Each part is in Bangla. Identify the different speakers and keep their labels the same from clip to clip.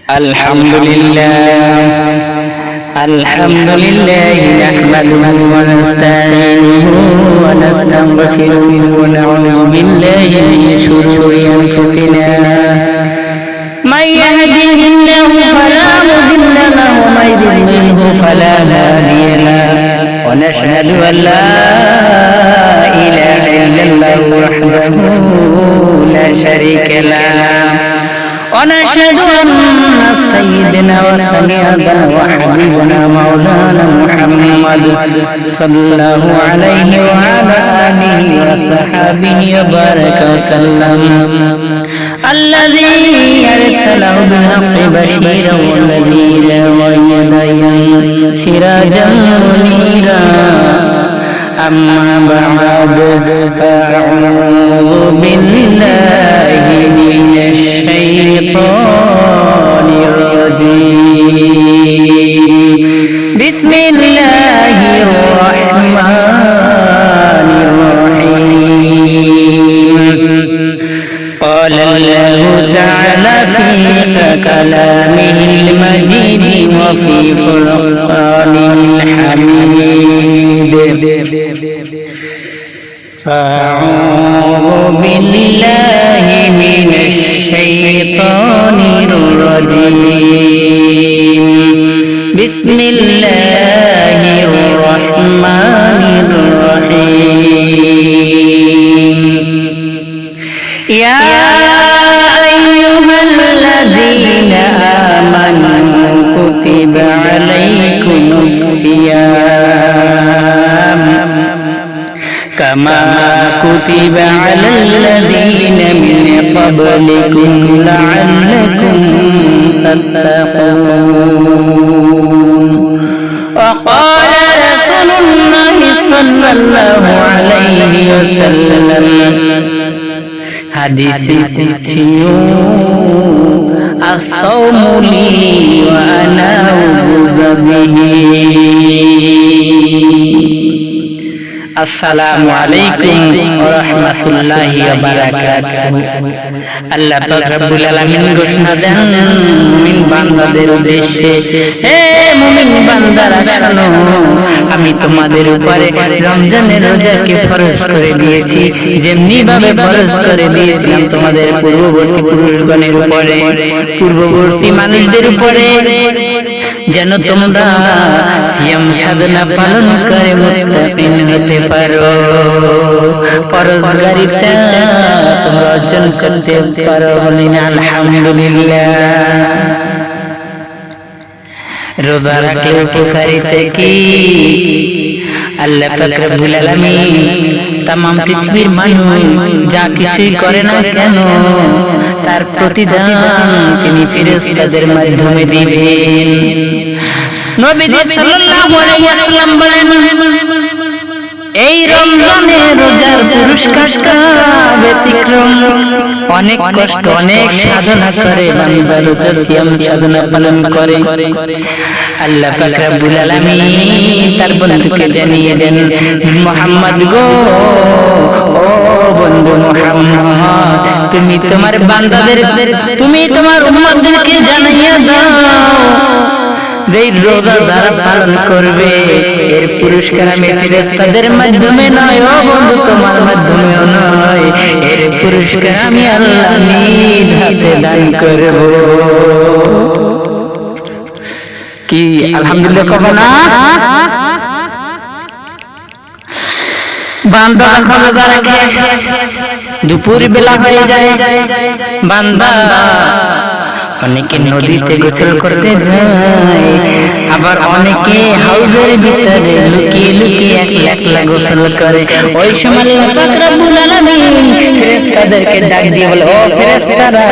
Speaker 1: Alhamdulillah nahmaduhu wa nasta'inuhu wa nastaghfiruhu wa na'udzu billahi min shururi anfusina man yahdihillahu fala mudilla lahu wa man yudlilhu fala hadiya lahu wa nashhadu an la ilaha illallah wahdahu la sharika lahu ونشهد أن سيدنا وسيدنا وحبيبنا مولانا محمد صلى الله عليه وعلى آله وصحبه وبارك وسلم الذي أرسله بالحق بشيرا ونذيرا ويدعيا سراجا منيرا أما بعد فأعوذ بالله من الشيطان الرجيم بسم الله الرحمن الرحيم قال الله تعالى في كلامه المجيد وفي فرقانه الحميد فأعوذ بالله من الشيطان الرجيم بسم الله الرحمن الرحيم يا أيها الذين آمنوا كتب عليكم الصيام كما كتب على الذين من قبلكم لعلكم تتقون وقال رسول الله صلى الله عليه وسلم حديث الصوم لي وأنا أجزى به আসসালামু আলাইকুম ওয়া রাহমাতুল্লাহি ওয়া বারাকাতুহু। আল্লাহ পাক রব্বুল আলামিন ঘোষণা দেন মুমিন বান্দাদের উদ্দেশ্যে, হে মুমিন বান্দারা শোনো, আমি তোমাদের উপরে রমজানের রোজাকে ফরজ করে দিয়েছি, যেমনি ভাবে ফরজ করে দিয়েছিলাম তোমাদের পূর্ববর্তী পুরুষগণের উপরে, পূর্ববর্তী মানুষদের উপরে, যেন তোমরা সিয়াম সাধনা পালন করে মুত্তাকিন হতে পারো, পরহেজগারিতা তোমরা অর্জন করতে পারো। বলেন আলহামদুলিল্লাহ। রোজা রাখলে উপকারিতা কি? আল্লাহ পাক রব্বুল আলামিন तमाम পৃথিবীর মানুষ যা কিছুই করে না কেন তার প্রতিদান তিনি ফেরেশতাদের মাধ্যমে দিবেন। নবীজি সাল্লাল্লাহু আলাইহি ওয়াসাল্লাম বলেন, এই রমজানে রোজার পুরস্কারটা ব্যতিক্রম। অনেক কষ্ট অনেক সাধনা করে বান্দা রোজা সিয়াম সাধনা পালন করে। আল্লাহ পাক রব্বুল আলামিন তার বন্ধুকে জানিয়ে দেন, মুহাম্মদ গো, ও বন্ধু মুহাম্মদ, তুমি তোমার বান্দাদের, তুমি তোমার উম্মতদেরকে জানিয়ে দাও যে রোজা যারা পালন করবে এর পুরস্কার আমি ফেরেশতাদের মাধ্যমে নয়, ও বন্ধু তোমার মাধ্যমেও নয়, এর পুরস্কার আমি আল্লাহ নিজ হাতে দান করব। কি আলহামদুলিল্লাহ কব না? বান্দা যখন রোজা রাখে দুপুর বেলা হয়ে যায়, বান্দা অনেকে নদীতে গোসল করতে যায়, আবার অনেকে হাউজের ভিতরে লুকিয়ে লুকিয়ে একলা গোসল করে। ওই সময় আল্লাহ পাক রব্বুল আলামিন ফেরেশতাদেরকে ডাক দিয়ে বলে, ও ফেরেশতারা,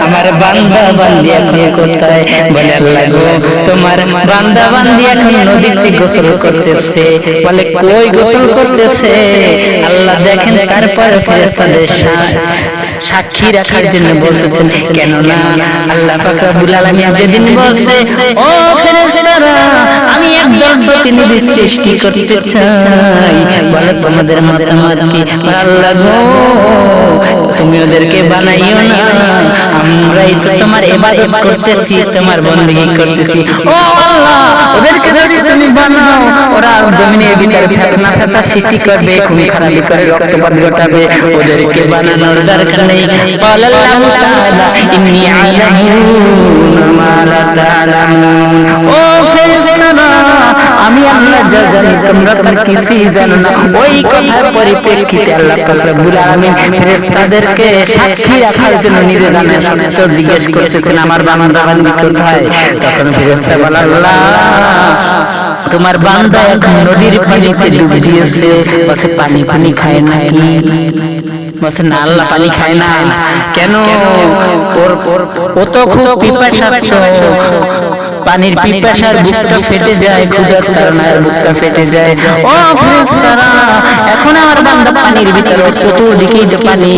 Speaker 1: আমার বান্দা বান্দি এখন কোথায়? বলে, আল্লাহ গো, তোমার বান্দা বান্দি এখন নদীতে গোসল করতেছে। বলে, কই গোসল করতেছে? আল্লাহ দেখেন। তারপর ফেরেশতাদের সাক্ষী রাখার জন্য বলতেছেন, কেননা আল্লাহ পাক রব্বুল আলামিন যেদিন বলছে, ও ফেরেশতারা, আমি একদল প্রতিনিধি সৃষ্টি করতে চাই, বলে তোমাদের মতামত কি? আল্লাহ গো তুমি ওদেরকে বানাইও না, আমরাই তো তোমার ইবাদত করতেছি, তোমার বندگی করতেছি। ও আল্লাহ ওদেরকে যদি তুমি বানাও, ওরা জমিনের ভিতরে ফিতনা ফাসাদ সৃষ্টি করবে, খুন খারাপি করে রক্তপাত ঘটাবে, ওদেরকে বানানোর দরকার নেই। قال الله تعالى إني أعلم ما لا تعلمون। ও ফেরেশতারা আমি আল্লাহ যা জানি তোমরা তার কিছুই জানো না। ওই কথার পরিপ্রেক্ষিতে আল্লাহ পাক রব্বুল আলামিন ফেরেশতাদেরকে সাক্ষী রাখার জন্য নিজে জানেন সত্য জিজ্ঞেস করতেছেন আমার বান্দা বান্দি কোথায়। তখন ফেরেশতা বলে আল্লাহ তোমার বান্দা এখন নদীর পানিতে ডুব দিয়েছে, বলে পানি পানি খায় নাকি? বলে না আল্লাহ পানি খায় না। কেন? ও তো খুব পিপাসার্থ, পানির পিপাসার বুকটা ফেটে যায়, ক্ষুধার তাড়নায় বুকটা ফেটে যায়। ও ফেরেশতারা এখন আমার বান্দা পানির ভিতরে, চতুর্দিকেই তো পানি,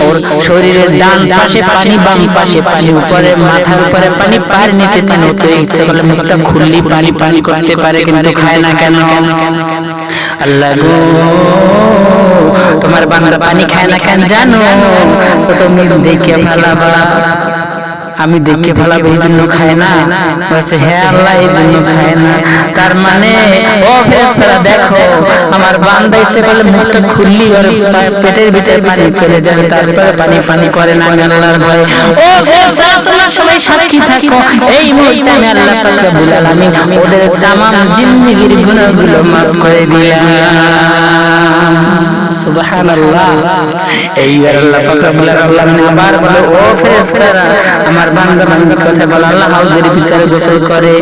Speaker 1: ওর শরীরের ডান পাশে পানি, বাম পাশে পানি, উপরে মাথার উপরে পানি, পায়ের নিচে পানি, তো ইচ্ছা করলে মুখটা খুললি পানি পানি করতে পারে, কিন্তু খায় না কেন? আল্লাহ গো তোমার বান্দা পানি খায় না কেন জানো? তুমি দেখে ফেলাবা, আমি দেখে ফেলাবো এই জন্য খায় না। বলছে হ্যাঁ আল্লাহ এই জন্য খায় না। তার মানে ও ফেরেশতারা দেখো আমার বান্দা এসে বলে মুখটা খুললি ওর পেটের ভিতরে পানি চলে যাবে, তারপরে পানি পানি করে না আল্লাহর ভয়। ও ফেরেশতারা তোমরা সবাই সাক্ষী থাকো, এই মুহূর্তে আমি আল্লাহ পাক রব্বুল আলামিন ওদের तमाम জিন্দেগীর গুনাহগুলো maaf করে দিলাম। সুবহানাল্লাহ। এইবার আল্লাহ পাক রব্বুল আলামিন আবার বলে ও ফেরেশতারা আমার বান্দা বান্দি কথা বলে আল্লাহ হাউজের ভিতরে গোসল করে,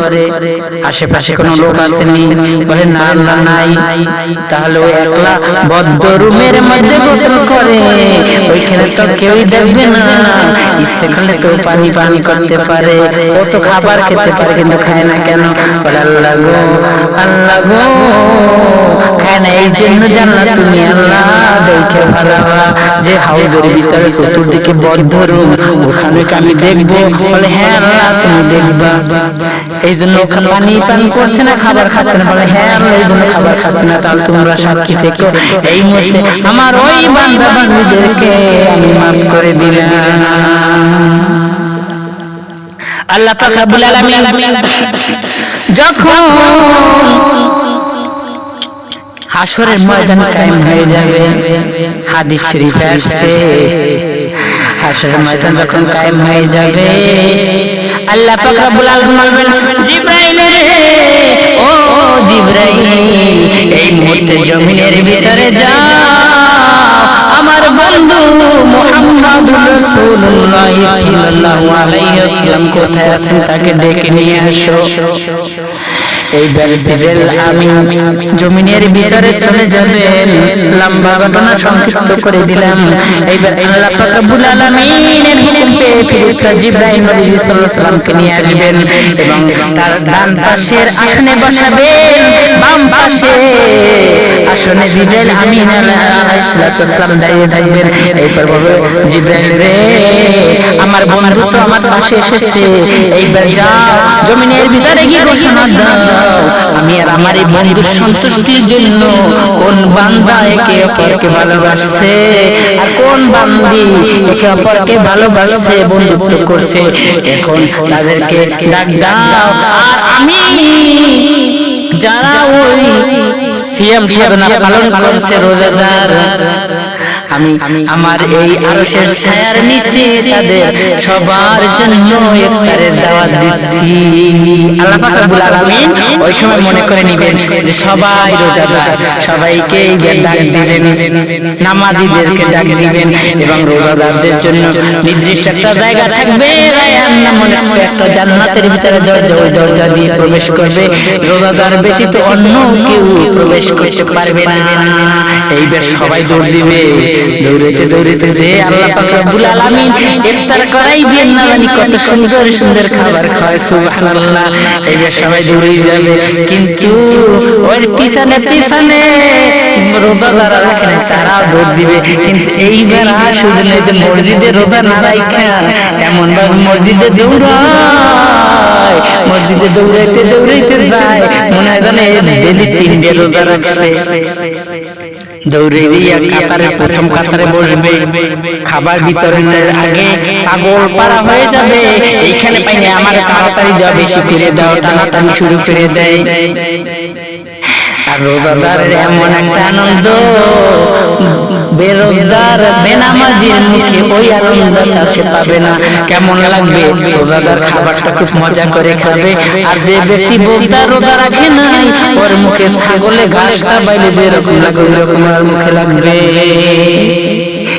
Speaker 1: আশেপাশে কোনো লোক আসেনি? বলে না আল্লাহ নাই। তাহলে ওই একলা বদ্ধ রুমের মধ্যে গোসল করে, ওইখানে তো কেউই দেখবে না, ইচ্ছে করলে তো পানি পানি করতে পারে, ও তো খাবার খেতে পারে, কিন্তু খায় না কেন? বলে আল্লাহ গো আল্লাহ গো খায় না এই জন্য জান্নাত তুমি আল্লাহ দেখে ভালোবা যে হাউজের ভিতরে চতুর্দিকে বদ্ধ রুম, ওখানে আমি দেখবো। বলে হ্যাঁ আল্লাহ তুমি দেখবা, এই জন্য পানি পান করছে না, খাবার খাচ্ছে না। বলে হ্যাঁ আল্লাহ এই জন্য খাবার খাচ্ছে না। তাহলে তোমরা সাক্ষী থেকো, এই মুহূর্তে আমার ওই বান্দা বান্দীদেরকে আমি maaf করে দিলাম। আল্লাহ পাক রব্বুল আলামিন যখন হাসরের ময়দান কায়েম হয়ে যাবে, হাদিস শরীফে আসছে হাসরের ময়দান যখন কায়েম হয়ে যাবে, আল্লাহ পাক রব্বুল আলামিন বলবেন জিবরাইল রে ও জিবরাইল এই মুহূর্তে জমিনের ভিতরে যাও, আমার বন্ধু মুহাম্মদুর রাসূলুল্লাহ সাল্লাল্লাহু আলাইহি ওয়াসাল্লাম কোথায় আছেন তাকে ডেকে নিয়ে আসো। এইবার জিবরাইল আমিন জমিনের ভিতরে চলে যাবেন। লম্বা ঘটনা সংক্ষিপ্ত করে দিলাম। এইবার আল্লাহ পাক রব্বুল আলামিনের হুকুম পেয়ে ফেরেশতা জিবরাইল নবী সাল্লাল্লাহু আলাইহি ওয়াসাল্লামকে নিয়ে আসবেন এবং তার ডান পাশের আসনে বসাবেন, বাম পাশে আসনে জিবরাইল আমিন আলাইহিস সালাম দাঁড়িয়ে থাকবেন। এইবার বলবে জিবরাইল রে আমার বন্ধু তো আমার পাশে এসেছে, এইবার যাও জমিনের ভিতরে গিয়ে ঘোষণা দাও আমি আর আমার এই বন্ধুর সন্তুষ্টির জন্য কোন বান্দা একে অপরকে ভালোবাসছে আর কোন বান্দি একে অপরকে ভালোবাসছে, বন্ধুত্ব করছে, এখন তাদেরকে ডাক দাও। আর আমি যারা ওই সিয়াম সাধনা পালন করছে রোজাদার, আমি আমার এই আরশের ছায়ার নিচে তাদের সবার জন্য ইফতারের দাওয়াত দিচ্ছি। আল্লাহ পাক রব্বুল আলামিন ওই সময় মনে করে নেবেন যে সবাই রোজাদার, সবাইকে ডাক দিবেন, নামাজীদেরকে ডাক দিবেন এবং রোজাদারদের জন্য নির্দিষ্ট একটা জায়গা থাকবে, রায়ান নামে একটা জান্নাতের ভিতরে দরজা, ওই দরজা দিয়ে প্রবেশ করবে, রোজাদার ব্যতীত অন্য কেউ প্রবেশ করতে পারবে না। এইবার সবাই দৌড় দিবে, দৌড়াইতে দৌড়াইতে যে আল্লাহ পাক রব্বুল আলামিন ইফতার করাইবেন না জানি কত সুন্দর সুন্দর খাবার খাওয়ায়, সুবহানাল্লাহ। এইবার সবাই দৌড়ে যাবে, কিন্তু ওর পিছনে পিছনে রোজাদাররা রাখে না, তারাও দৌড় দিবে। কিন্তু এইবার শুধু যে মসজিদে রোজা না রাখা, এমন ভাবে মসজিদে দৌড়ায় হয়, মসজিদে দৌড়াইতে দৌড়াইতে যায়, মনে হয় জানে ডেলি 3 রোজা রাখছে। দৌড়ে দিয়া কাতারে প্রথম কাতারে বসবে, খাবার বিতরণের আগে পাগল পাড়া হয়ে যাবে, এইখানে পাইনি আমার তাড়াতাড়ি দেওয়া, বেশি করে দাও, টানাটানি শুরু করে দেয়। আর রোজাদারের এমন একটা আনন্দ, বেরোজগার বেনামাজির মুখে ওই আনন্দটা সে পাবে না। কেমন লাগবে? রোজাদার খাবারটা খুব মজা করে খাবে, আর যে ব্যক্তি বোঝদার রোজা রাখে নাই, ওর মুখে ছাগলে ঘাস চাবাইলে যেরকম লাগে ওইরকম ওর মুখে লাগবে।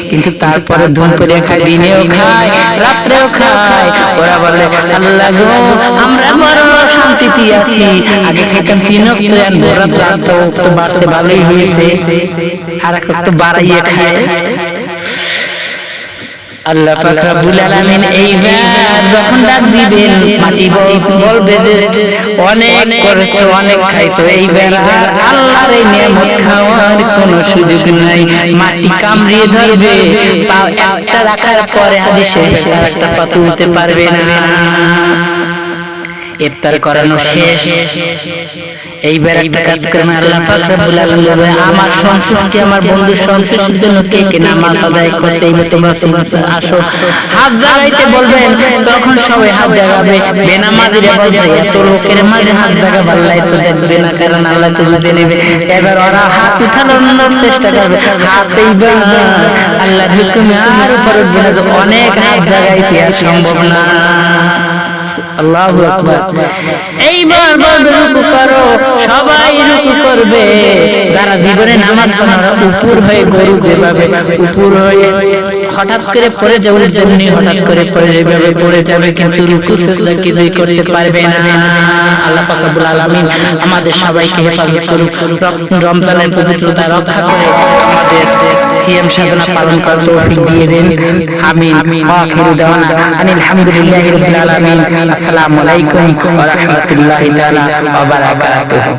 Speaker 1: কিন্তু তারপরে ধুম করে খায়, দিনেও খায়, রাত্রেও খায়। ওরা বলে আল্লাহ গো, আমরা বড় শান্তিতে আছি, আগে খাইতাম 3 ওয়াক্ত, আর রাত রাতও তো বাড়ছে, ভালোই হয়েছে, আর এখন তো বাড়াইয়ে খায়। আল্লাহ পাক রব্বুল আলামিন এইবার যখন ডাক দিবেন, মাটি বলবে যে অনেক করেছো, অনেক খাইছো, এইবার আর আল্লাহর এই নিয়ামত খাওয়ার কোনো সুযোগ নাই। মাটি কামড়িয়ে ধরবে, পা একটা রাখার পরে হাদিসে একটা পা তুলতে পারবে না। ইফতার করানো শেষ, এইবার একটা কাজ করেন, আল্লাহ পাক রব্বুল আলামিন আমার সন্তুষ্টি, আমার বন্ধুর সন্তুষ্টির জন্য কে কে নামাজ আদায় করছে, এইবার তোমরা আসো, হাত জাগাইতে বলবেন, তখন সবাই হাত জাগাবে। বেনামাজিরা বলছে এত লোকের মাঝে হাত জাগাবে, আল্লাহ তো দেখবে না, কারণ আল্লাহ তো বুঝে নেবে। এবার ওরা হাত উঠানোর চেষ্টা করবে, হাত এইবার আল্লাহর হুকুমে আর উপর উঠবে না, অনেক হাত জাগাইছে, আর সম্ভব না। আল্লাহু আকবার। এইবার বলবে রুকু করো, সবাই রুকু করবে। যারা জীবনে নামাজ পড়ে না, উপর হয়ে গরু যেভাবে উপর হয়ে হঠাৎ করে পড়ে যাবে, যেমনি হঠাৎ করে পড়ে যাবে, পড়ে যাবে, কিন্তু রুকু সিজদা কিছুই করতে পারবে না। আল্লাহ পাক রব্বুল আলামিন আমাদের সবাইকে হেফাজত করুক, রমজানের পবিত্রতা রক্ষা করে আমাদের সিয়াম সাধনা পালন করার তৌফিক দিয়ে দেন। আমিন। আখিরু দাওয়ানা আনিল হামদুলিল্লাহি রাব্বিল আলামিন। আসসালামু আলাইকুম ওয়া রাহমাতুল্লাহি তাআলা ওয়া বারাকাতুহু।